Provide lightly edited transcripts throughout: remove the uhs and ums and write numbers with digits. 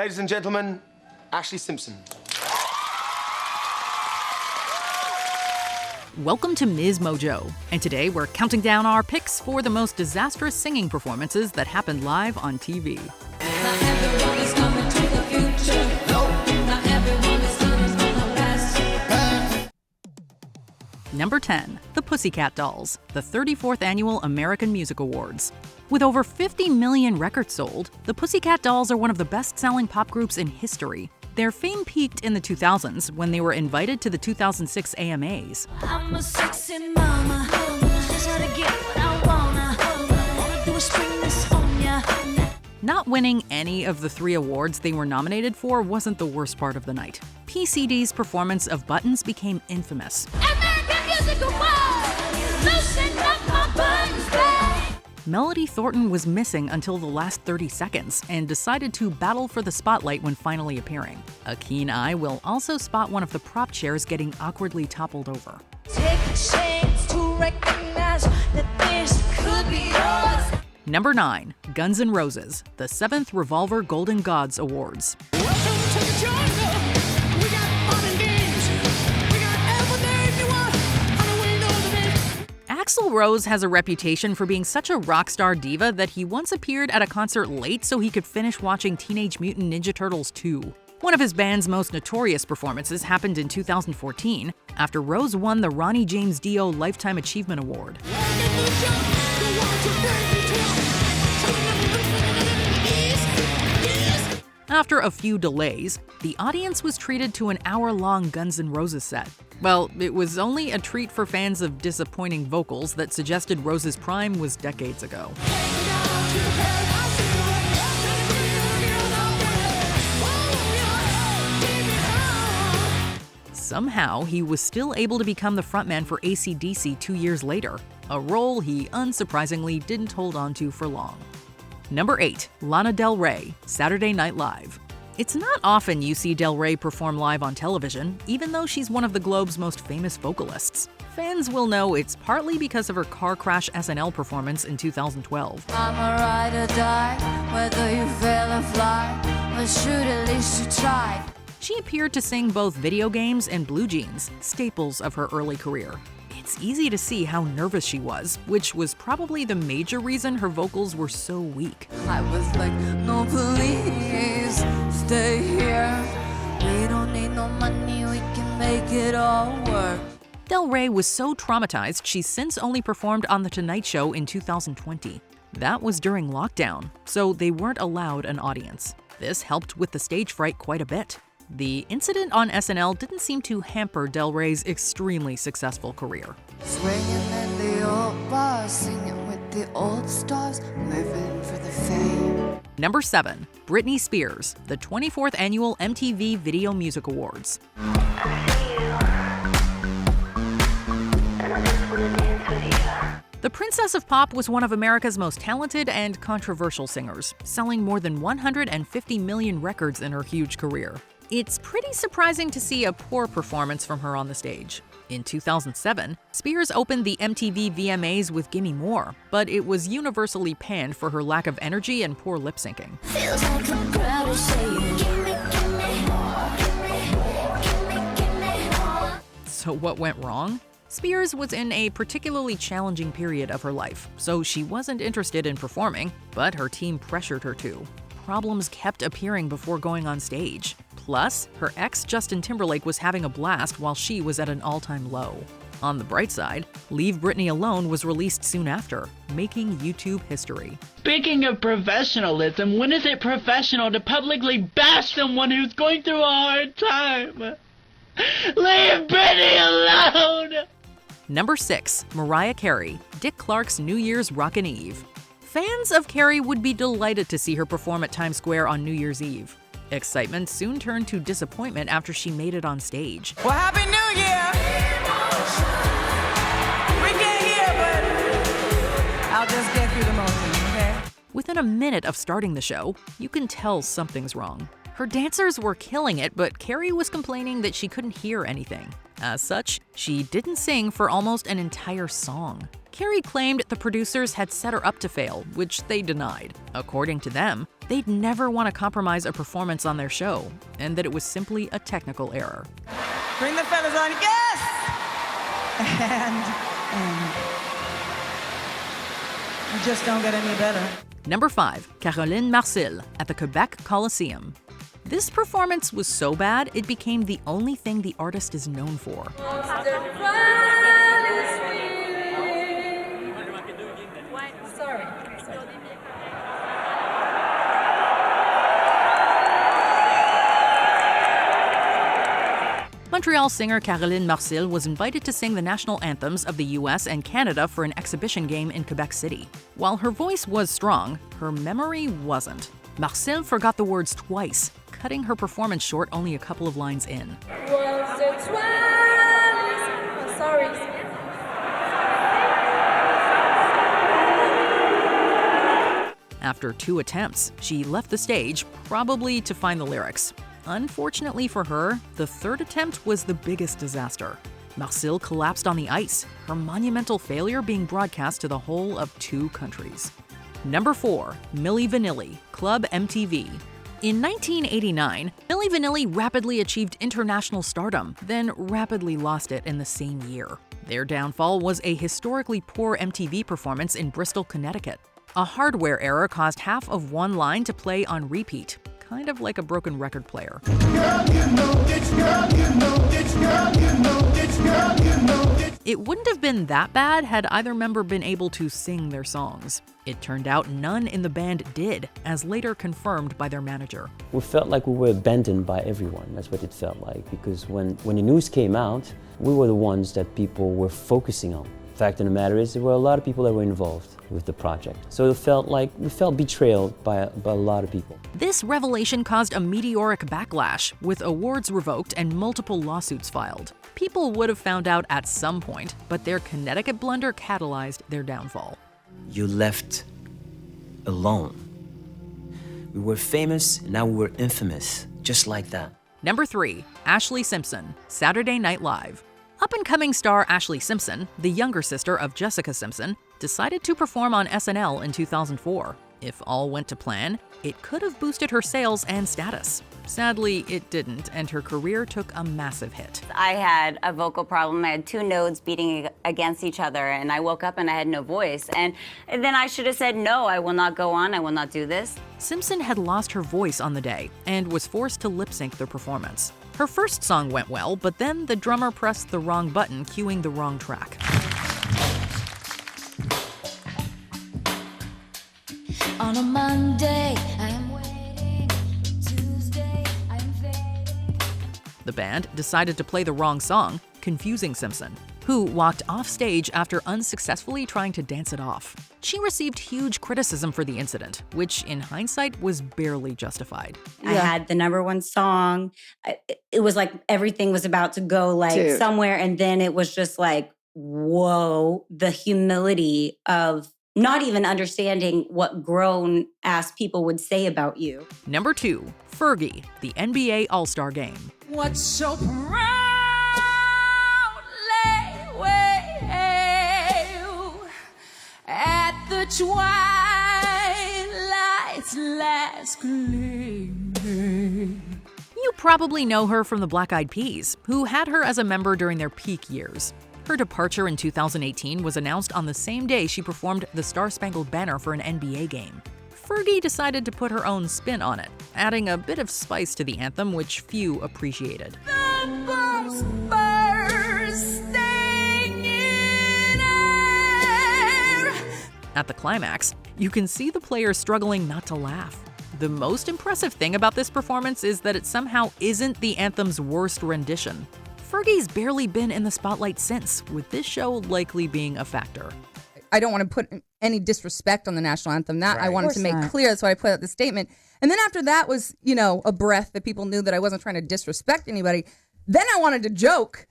Ladies and gentlemen, Ashley Simpson. Welcome to MsMojo, and today we're counting down our picks for the most disastrous singing performances that happened live on TV. Not everyone is coming to the future. Not everyone is coming from the past. Number 10, the Pussycat Dolls, the 34th Annual American Music Awards. With over 50 million records sold, the Pussycat Dolls are one of the best-selling pop groups in history. Their fame peaked in the 2000s when they were invited to the 2006 AMAs. I'm a sexy mama, just how to get what I wanna do is spring this on ya. Not winning any of the 3 awards they were nominated for wasn't the worst part of the night. PCD's performance of Buttons became infamous. American music awards, loosen up my buttons, babe. Melody Thornton was missing until the last 30 seconds and decided to battle for the spotlight when finally appearing. A keen eye will also spot one of the prop chairs getting awkwardly toppled over. Take a chance to recognize that this could be yours. Number 9, Guns N' Roses, the 7th Revolver Golden Gods Awards. Welcome to the jungle. We got fun and games. We got everything you want. How do we know the name? Axl Rose has a reputation for being such a rock star diva that he once appeared at a concert late so he could finish watching Teenage Mutant Ninja Turtles 2. One of his band's most notorious performances happened in 2014 after Rose won the Ronnie James Dio Lifetime Achievement Award. After a few delays, the audience was treated to an hour-long Guns N' Roses set. Well, it was only a treat for fans of disappointing vocals that suggested Rose's prime was decades ago. Somehow, he was still able to become the frontman for AC/DC 2 years later, a role he unsurprisingly didn't hold on to for long. Number 8, Lana Del Rey, Saturday Night Live. It's not often you see Del Rey perform live on television, even though she's one of the globe's most famous vocalists. Fans will know it's partly because of her car crash SNL performance in 2012. I'm a ride or die, whether you fail or fly, but shoot, at least you tried. She appeared to sing both video games and blue jeans, staples of her early career. It's easy to see how nervous she was, which was probably the major reason her vocals were so weak. I was like, no, please, stay here. We don't need no money, we can make it all work. Del Rey was so traumatized she's since only performed on The Tonight Show in 2020. That was during lockdown, so they weren't allowed an audience. This helped with the stage fright quite a bit. The incident on SNL didn't seem to hamper Del Rey's extremely successful career. Swinging in the old bars, singing with the old stars, living for the fame. Number 7, Britney Spears, the 24th Annual MTV Video Music Awards. The Princess of Pop was one of America's most talented and controversial singers, selling more than 150 million records in her huge career. It's pretty surprising to see a poor performance from her on the stage. In 2007, Spears opened the MTV VMAs with Gimme More, but it was universally panned for her lack of energy and poor lip syncing. Feels like the crowd is saying, gimme more. So what went wrong? Spears was in a particularly challenging period of her life, so she wasn't interested in performing, but her team pressured her to. Problems kept appearing before going on stage. Plus, her ex Justin Timberlake was having a blast while she was at an all-time low. On the bright side, Leave Britney Alone was released soon after, making YouTube history. Speaking of professionalism, when is it professional to publicly bash someone who's going through a hard time? Leave Britney alone! Number 6, Mariah Carey, Dick Clark's New Year's Rockin' Eve. Fans of Carey would be delighted to see her perform at Times Square on New Year's Eve. Excitement soon turned to disappointment after she made it on stage. Well, Happy New Year! We can't hear, but I'll just get through the motions, okay? Within a minute of starting the show, you can tell something's wrong. Her dancers were killing it, but Carey was complaining that she couldn't hear anything. As such, she didn't sing for almost an entire song. Carey claimed the producers had set her up to fail, which they denied. According to them, they'd never want to compromise a performance on their show, and that it was simply a technical error. Bring the fellas on, yes! And it just don't get any better. Number 5, Carolin Marcel at the Quebec Coliseum. This performance was so bad, it became the only thing the artist is known for. Montreal singer Carolin Marcel was invited to sing the national anthems of the US and Canada for an exhibition game in Quebec City. While her voice was strong, her memory wasn't. Marcel forgot the words twice, cutting her performance short only a couple of lines in. After 2 attempts, she left the stage, probably to find the lyrics. Unfortunately for her, the 3rd attempt was the biggest disaster. Marcel collapsed on the ice, her monumental failure being broadcast to the whole of 2 countries. Number 4, Millie Vanilli, Club MTV. In 1989, Millie Vanilli rapidly achieved international stardom, then rapidly lost it in the same year. Their downfall was a historically poor MTV performance in Bristol, Connecticut. A hardware error caused half of one line to play on repeat, kind of like a broken record player. It wouldn't have been that bad had either member been able to sing their songs. It turned out none in the band did, as later confirmed by their manager. We felt like we were abandoned by everyone. That's what it felt like, because when the news came out, we were the ones that people were focusing on. The fact of the matter is, there were a lot of people that were involved with the project. So it felt like we felt betrayed by a lot of people. This revelation caused a meteoric backlash, with awards revoked and multiple lawsuits filed. People would have found out at some point, but their Connecticut blunder catalyzed their downfall. You left alone. We were famous, now we were infamous, just like that. Number 3, Ashlee Simpson, Saturday Night Live. Up-and-coming star Ashlee Simpson, the younger sister of Jessica Simpson, decided to perform on SNL in 2004. If all went to plan, it could have boosted her sales and status. Sadly, it didn't, and her career took a massive hit. I had a vocal problem. I had 2 nodes beating against each other, and I woke up and I had no voice. And then I should have said, no, I will not go on, I will not do this. Simpson had lost her voice on the day and was forced to lip-sync the performance. Her first song went well, but then the drummer pressed the wrong button, cueing the wrong track. On a Monday, I am waiting. Tuesday, I am fading. The band decided to play the wrong song, confusing Simpson, who walked off stage after unsuccessfully trying to dance it off. She received huge criticism for the incident, which in hindsight was barely justified. I had the #1 song. It was like everything was about to go like somewhere, and then it was just like, whoa, the humility of not even understanding what grown-ass people would say about you. Number 2, Fergie, the NBA All-Star Game. What's so proudly wave at the twilight's last gleaming. You probably know her from the Black Eyed Peas, who had her as a member during their peak years. Her departure in 2018 was announced on the same day she performed the Star-Spangled Banner for an NBA game. Fergie decided to put her own spin on it, adding a bit of spice to the anthem which few appreciated. The bombs bursting in air. At the climax, you can see the players struggling not to laugh. The most impressive thing about this performance is that it somehow isn't the anthem's worst rendition. Fergie's barely been in the spotlight since, with this show likely being a factor. I don't want to put any disrespect on the national anthem. That I wanted to make clear. That's why I put out the statement. And then after that was, a breath that people knew that I wasn't trying to disrespect anybody. Then I wanted to joke.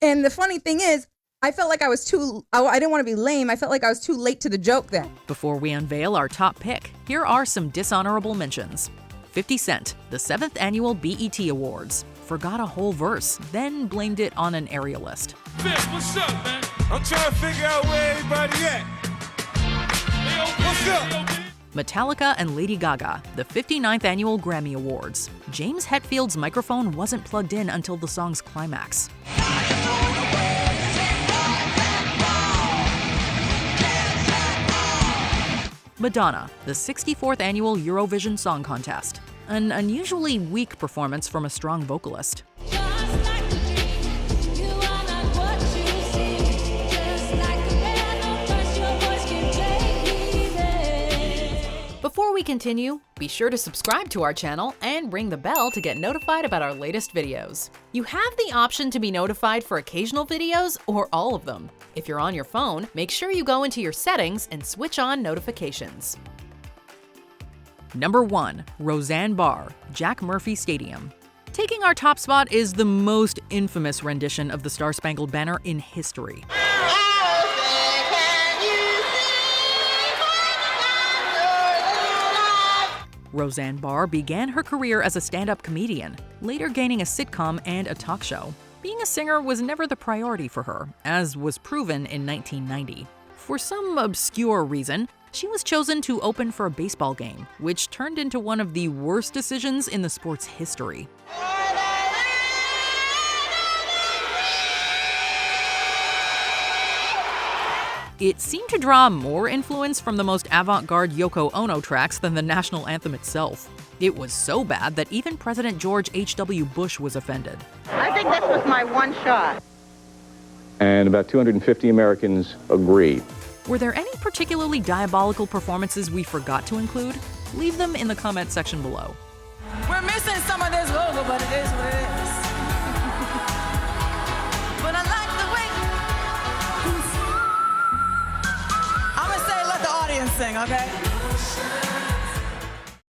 And the funny thing is, I felt like I didn't want to be lame. I felt like I was too late to the joke then. Before we unveil our top pick, here are some dishonorable mentions. 50 Cent, the 7th annual BET Awards, forgot a whole verse, then blamed it on an aerialist. What's up, man? I'm trying to figure out where everybody at. What's up? Metallica and Lady Gaga, the 59th annual Grammy Awards. James Hetfield's microphone wasn't plugged in until the song's climax. Madonna, the 64th annual Eurovision Song Contest. An unusually weak performance from a strong vocalist. Before we continue, be sure to subscribe to our channel and ring the bell to get notified about our latest videos. You have the option to be notified for occasional videos or all of them. If you're on your phone, make sure you go into your settings and switch on notifications. Number 1. Roseanne Barr, Jack Murphy Stadium. Taking our top spot is the most infamous rendition of the Star-Spangled Banner in history. Roseanne Barr began her career as a stand-up comedian, later gaining a sitcom and a talk show. Being a singer was never the priority for her, as was proven in 1990. For some obscure reason, she was chosen to open for a baseball game, which turned into one of the worst decisions in the sport's history. It seemed to draw more influence from the most avant-garde Yoko Ono tracks than the national anthem itself. It was so bad that even President George H.W. Bush was offended. I think this was my one shot. And about 250 Americans agree. Were there any particularly diabolical performances we forgot to include? Leave them in the comment section below. We're missing some of this logo, but it is what it is. But I like the way. I'm gonna say let the audience sing, okay?